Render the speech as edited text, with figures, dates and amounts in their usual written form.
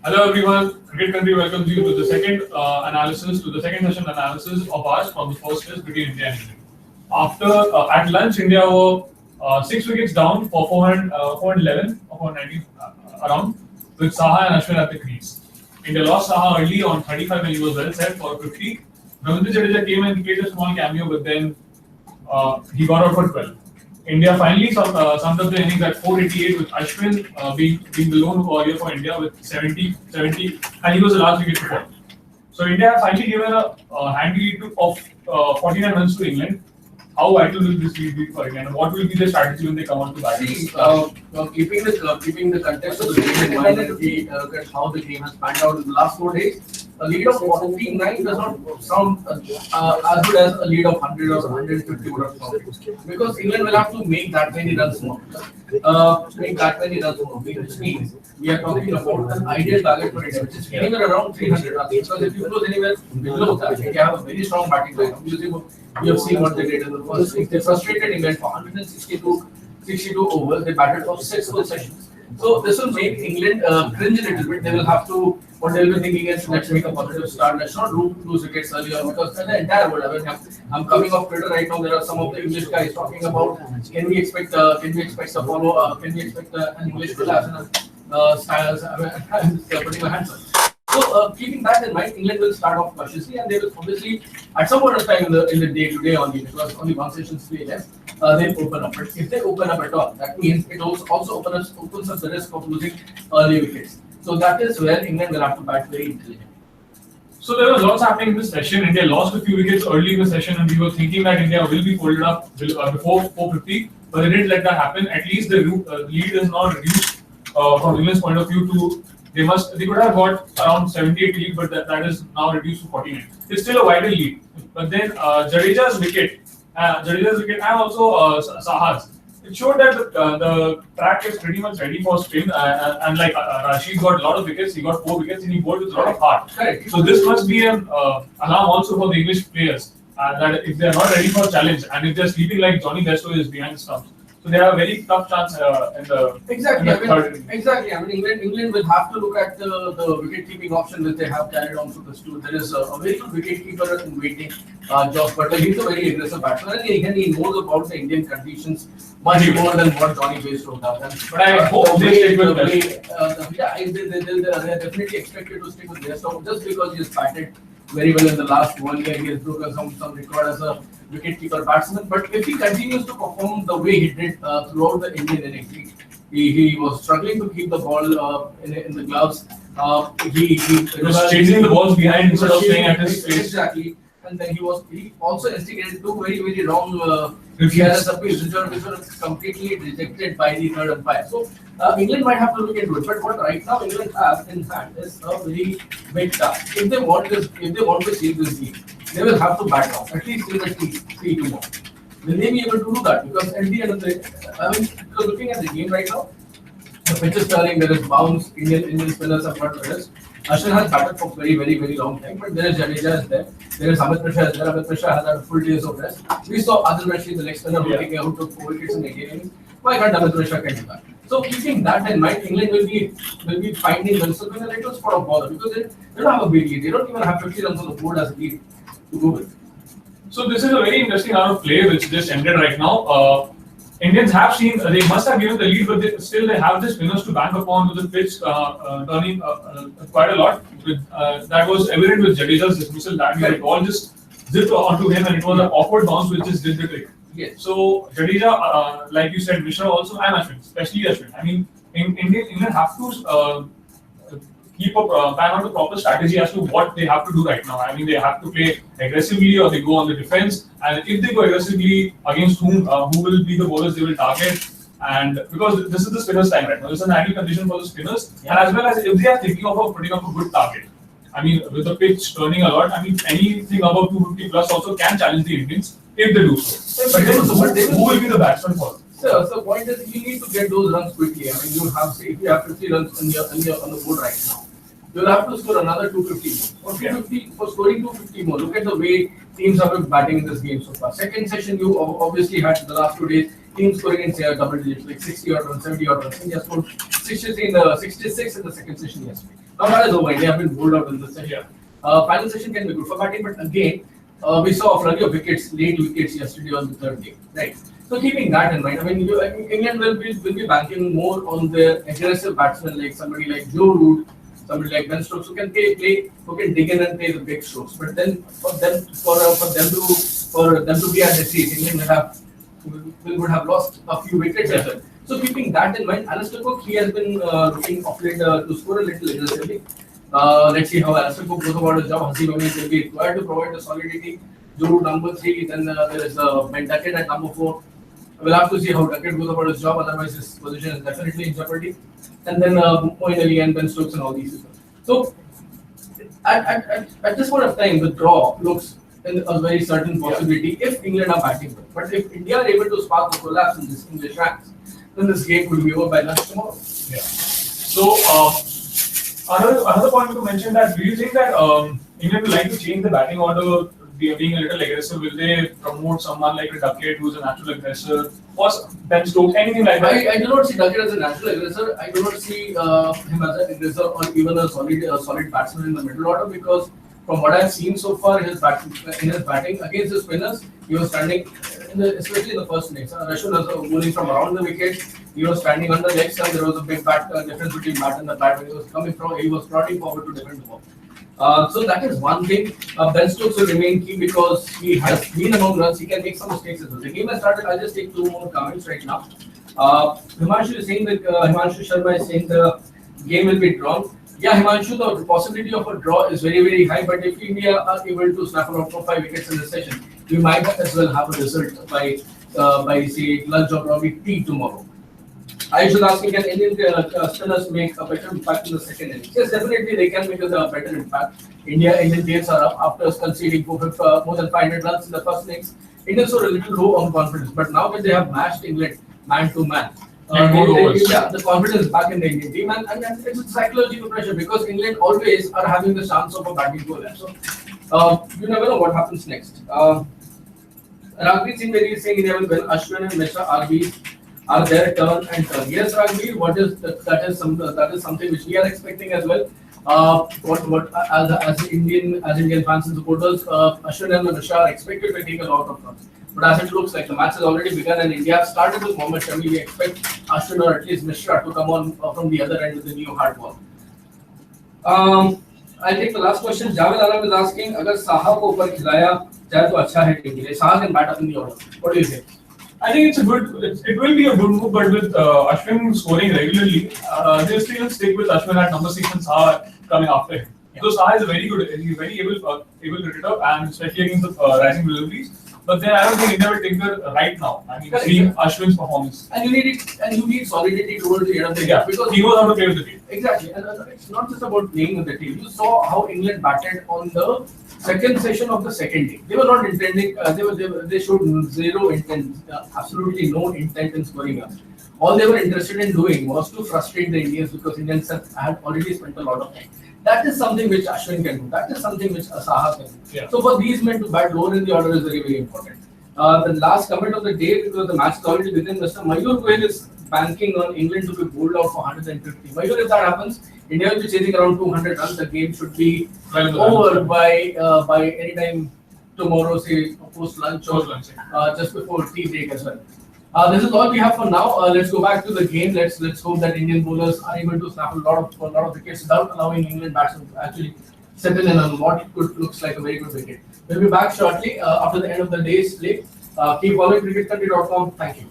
Hello everyone, Cricket Country welcomes you to the second session analysis of ours from the first test between India and England. After at lunch, India were 6 wickets down for 411 or 490 around, with Saha and Ashwin at the crease. India lost Saha early on 35 when he was well set for 50. Ravichandran Jadeja came and played a small cameo, but then he got out for 12. India finally summed up the innings at 488 with Ashwin being the lone warrior for India with 70, and he was the last wicket to fall. So India have finally given a handy lead of 49 runs to England. How vital will this lead be for England? And what will be their strategy when they come on to bat? Keeping the context of the game in mind, and we look at how the game has panned out in the last 4 days, a lead of 49 does not sound as good as a lead of 100 or 150 would have sounded. Because England will have to make that many runs more. Which means we are talking about an ideal target for India, which is anywhere around 300 runs. Because if you close anywhere below that, India have a very strong batting lineup. You have seen what they did in the first week. They frustrated England for 162 overs. They batted for 6 full sessions. So this will make England cringe a little bit. They will have to, what they will be thinking is, let's make a positive start. Let's not lose wickets earlier, because in the entire world, I mean, I'm coming off Twitter right now. There are some of the English guys talking about, can we expect a follow? Can we expect an English collapse? Styles. I'm just putting my hands up. So keeping that in mind, England will start off cautiously, and they will obviously at some point of time in the day-to-day only, because only one session play left, they'll open up. But if they open up at all, that means it also opens up the risk of losing early wickets. So that is where England will have to bat very intelligently. So there was lots happening in this session. India lost a few wickets early in the session, and we were thinking that India will be folded up before 450, but they didn't let that happen. At least the lead is now reduced from England's point of view to. They could have got around 78 lead, but that is now reduced to 49. It's still a wider lead. But then Jadeja's wicket, and also Saha's, it showed that the track is pretty much ready for spin. And like Rashid got a lot of wickets, he got 4 wickets, and he bowled with a lot of heart. Correct. So this must be an alarm also for the English players that if they are not ready for a challenge, and if they're sleeping like Johnny Besto is behind the stumps. So they have a very tough chance in the third inning. Exactly. I mean, England will have to look at the wicket-keeping option that they have carried on through this tour. There is a very good wicket-keeper in waiting, Josh Butler. He's a very aggressive batsman, and he knows about the Indian conditions much more than what Johnny Bairstow does. But I hope they stick with they're definitely expected to stick with Bairstow just because he has batted very well in the last 1 year. He has broken some record as a wicket-keeper batsman. But if he continues to perform the way he did throughout the Indian innings, he was struggling to keep the ball in the gloves. He was chasing the balls behind instead of staying at his face. Exactly. And then he also instigated 2 very wrong clearance appeals, which were completely rejected by the third umpire. So England might have to look into it. But what right now England has in hand is a very big task. If they want to save this game, they will have to bat down at least till the 3-2 more. Will they be able to do that? Because at the end of the day, because looking at the game right now, the pitch is turning, there is bounce, Indian spinners have got rest. Ashwin has batted for very long time, but there is Jadeja is there. There is Amit Mishra is there. Amit Mishra has had full days of rest. We saw Adil Rashid, the next spinner, who took 4 wickets in 18 innings. Why can't Amit Mishra can do that? So keeping that in mind, England will be finding themselves in a little spot of bother, because they don't have a big lead. They don't even have 50 runs on the board as a lead to go with. So this is a very interesting round of play which just ended right now. Indians have seen, they must have given the lead, but they have the spinners to bank upon with the pitch turning quite a lot. That was evident with Jadeja's dismissal. That the ball just zipped onto him, and it was an awkward bounce which just did the trick. Yes. So Jadeja, like you said, Mishra also, and Ashwin, especially Ashwin. I mean, England have to plan out the proper strategy as to what they have to do right now. I mean, they have to play aggressively or they go on the defense. And if they go aggressively, against who will be the bowlers they will target? And because this is the spinners' time right now, this is an ideal condition for the spinners. And as well as if they are thinking of putting up a good target. I mean, with the pitch turning a lot, I mean, anything above 250 plus also can challenge the Indians if they do so. But then, who will be the batsman for? So the point is, you need to get those runs quickly. I mean, you have, say, if you have 50 runs on the board right now, you'll have to score another 250 more. For scoring 250 more, look at the way teams have been batting in this game so far. Second session, you obviously had the last 2 days teams scoring in, say, double digits, like 60 odd runs, 70 odd runs. India scored 66 in the second session yesterday. Now that is over. They have been bowled out in this session. Yeah. Final session can be good for batting, but again, we saw a flurry of wickets, late wickets yesterday on the third day. Right. So keeping that in mind, I mean, England will be banking more on their aggressive batsmen like somebody like Joe Root, somebody like Ben Stokes, who can who can dig in and play the big strokes. But then for them to be at the seat, England would have lost a few wickets as well. So keeping that in mind, Alistair Cook, he has been looking off late to score a little aggressively. Let's see how Alistair Cook goes about his job. Haseeb Amin will be required to provide the solidity. Joe Root number 3, then there is Ben Duckett at number 4. We'll have to see how Duckett goes about his job, otherwise his position is definitely in jeopardy. And then Moeen Ali and Ben Stokes and all these people. So at this point of time, the draw looks in a very certain possibility if England are batting well. But if India are able to spark a collapse in this English ranks, then this game could be over by lunch tomorrow. Yeah. So another point to mention that do you think that England would like to change the batting order? Being a little aggressive, will they promote someone like a Duckett who's a natural aggressor, or Ben Stokes, anything like that? I do not see Duckett as a natural aggressor. I do not see him as an aggressor or even a solid batsman in the middle order, because from what I've seen so far in his batting against the spinners, he was standing, especially in the first innings. Ashwin was bowling from around the wicket. He was standing on the leg stump. There was a big difference between bat and the bat when he was coming from. He was trotting forward to defend the ball. So that is one thing. Ben Stokes will remain key because he has been among runs. He can make some mistakes as well. The game has started. I'll just take 2 more comments right now. Himanshu is saying that Himanshu Sharma is saying the game will be drawn. Yeah, Himanshu, the possibility of a draw is very, very high. But if India are able to snap around 4-5 wickets in this session, we might as well have a result by say lunch or probably tea tomorrow. I should ask you, can Indian spinners make a better impact in the second innings? Yes, definitely they can make a better impact. Indian players are up after conceding more than 500 runs in the first innings. Indians were a little low on confidence, but now that they have matched England man to man, the confidence is back in the Indian team, and it's a psychological pressure because England always are having the chance of a batting collapse. So you never know what happens next. Ragbi Singh is saying when Ashwin and Mishra are their turn and turn. Yes, Ragbi, that is something which we are expecting as well. As Indian fans and supporters, Ashwin and Mishra are expected to take a lot of runs. But as it looks like the match has already begun and India have started with Mohammad Shami, we expect Ashwin or at least Mishra to come on from the other end with the new hard ball. I'll take the last question. Javed Alam is asking, अगर साहा को ऊपर खिलाया जाए तो अच्छा है team के लिए. Saha can bat up in the order. What do you think? I think it will be a good move, but with Ashwin scoring regularly, they'll still stick with Ashwin at number 6 and Saha coming after him. Yeah. So Saha is he's very able cricketer, and especially against the rising deliveries. But then I don't think India will tinker right now. I mean, seeing Ashwin's performance. And you need solidity towards the end of the game because he knows how to play with the team. Exactly, and it's not just about playing with the team. You saw how England batted on the second session of the second day. They were not intending. They showed zero intent, absolutely no intent in scoring us. All they were interested in doing was to frustrate the Indians because Indians had already spent a lot of time. That is something which Ashwin can do. That is something which Saha can do. Yeah. So for these men to bat lower in the order is very, very important. The last comment of the day, because the match is already within, Mr. Mayur Goel is banking on England to be bowled out for 150. Mayur, if that happens, India will be chasing around 200 runs. The game should be over by any time tomorrow, say post lunch or just before tea break as well. This is all we have for now. Let's go back to the game. Let's hope that Indian bowlers are able to snap a lot of wickets without allowing England batsmen to actually settle in on what looks like a very good wicket. We'll be back shortly after the end of the day's play. Keep following cricketcountry.com. Thank you.